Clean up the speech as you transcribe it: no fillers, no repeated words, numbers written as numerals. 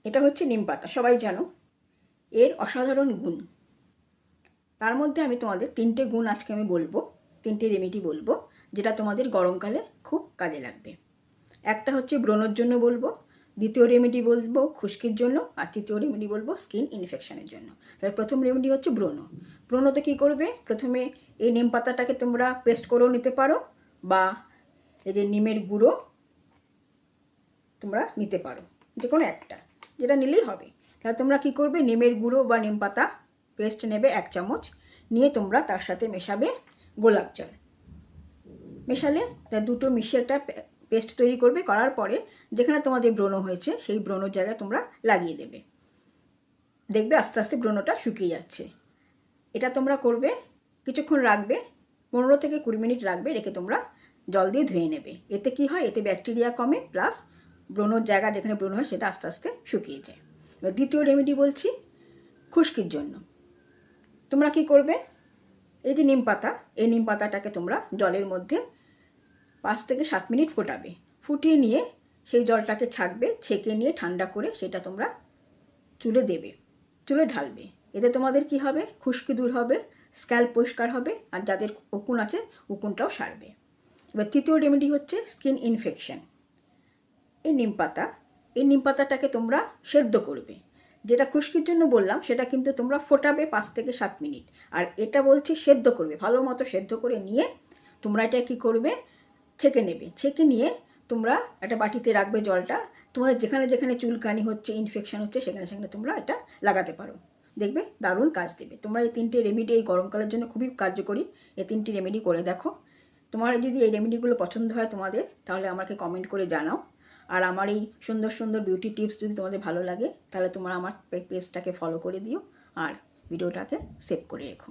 এটা হচ্ছে নিম পাতা, সবাই জানো। এর অসাধারণ গুণ, তার মধ্যে আমি তোমাদের 3টে গুণ আজকে আমি বলবো, 3টে রেমেডি বলবো, যেটা তোমাদের গরমকালে খুব কাজে লাগবে। একটা হচ্ছে ব্রণর জন্য বলবো, দ্বিতীয় রেমেডি বলবো খুশকির জন্য, আর তৃতীয় রেমেডি বলবো স্কিন ইনফেকশনের জন্য। তাহলে প্রথম রেমেডি হচ্ছে ব্রণ। ব্রণতে কী করবে, প্রথমে এই নিম পাতাটাকে তোমরা পেস্ট করেও নিতে পারো, বা এই যে নিমের গুঁড়ো তোমরা নিতে পারো, যে কোনো একটা, যেটা নিলেই হবে। তাহলে তোমরা কী করবে, নিমের গুঁড়ো বা নিম পাতা পেস্ট নেবে 1 চামচ, নিয়ে তোমরা তার সাথে মেশাবে গোলাপ জল। মেশালে তার দুটো মিশিয়ে একটা পেস্ট তৈরি করবে। করার পরে যেখানে তোমাদের ব্রণ হয়েছে সেই ব্রণর জায়গায় তোমরা লাগিয়ে দেবে। দেখবে আস্তে আস্তে ব্রণটা শুকিয়ে যাচ্ছে। এটা তোমরা করবে, কিছুক্ষণ রাখবে, 15 থেকে 20 মিনিট রাখবে, রেখে তোমরা জল দিয়ে ধুয়ে নেবে। এতে কি হয়, এতে ব্যাকটেরিয়া কমে, প্লাস ব্রণর জায়গা যেখানে ব্রণ হয় সেটা আস্তে আস্তে শুকিয়ে যায়। এবার দ্বিতীয় রেমেডি বলছি খুশকির জন্য। তোমরা কি করবে, এই যে নিম পাতা, এই নিম পাতাটাকে তোমরা জলের মধ্যে 5 থেকে 7 মিনিট ফোটাবে। ফুটিয়ে নিয়ে সেই জলটাকে ছাঁকবে, ছেঁকে নিয়ে ঠান্ডা করে সেটা তোমরা চুলে দেবে, চুলে ঢালবে। এতে তোমাদের কি হবে, খুশকি দূর হবে, স্ক্যাল্প পরিষ্কার হবে, আর যাদের উকুন আছে উকুনটাও সারবে। এবার তৃতীয় রেমেডি হচ্ছে স্কিন ইনফেকশন। এই নিম পাতাটাকে তোমরা সেদ্ধ করবে। যেটা খুশকির জন্য বললাম সেটা কিন্তু তোমরা ফোটাবে 5 থেকে 7 মিনিট, আর এটা বলছি সেদ্ধ করবে, ভালো মতো সেদ্ধ করে নিয়ে তোমরা এটা কী করবে, ছেঁকে নেবে। ছেঁকে নিয়ে তোমরা একটা বাটিতে রাখবে জলটা, তোমাদের যেখানে যেখানে চুলকানি হচ্ছে, ইনফেকশন হচ্ছে, সেখানে সেখানে তোমরা এটা লাগাতে পারো। দেখবে দারুণ কাজ দেবে। তোমরা এই 3টে রেমেডি এই গরমকালের জন্য খুবই কার্যকরী। এই 3টি রেমেডি করে দেখো। তোমার যদি এই রেমেডিগুলো পছন্দ হয় তোমাদের, তাহলে আমাকে কমেন্ট করে জানাও। আর আমার এই সুন্দর সুন্দর বিউটি টিপস যদি তোমাদের ভালো লাগে, তাহলে তোমরা আমার পেজটাকে ফলো করে দিও আর ভিডিওটাকে সেভ করে রেখো।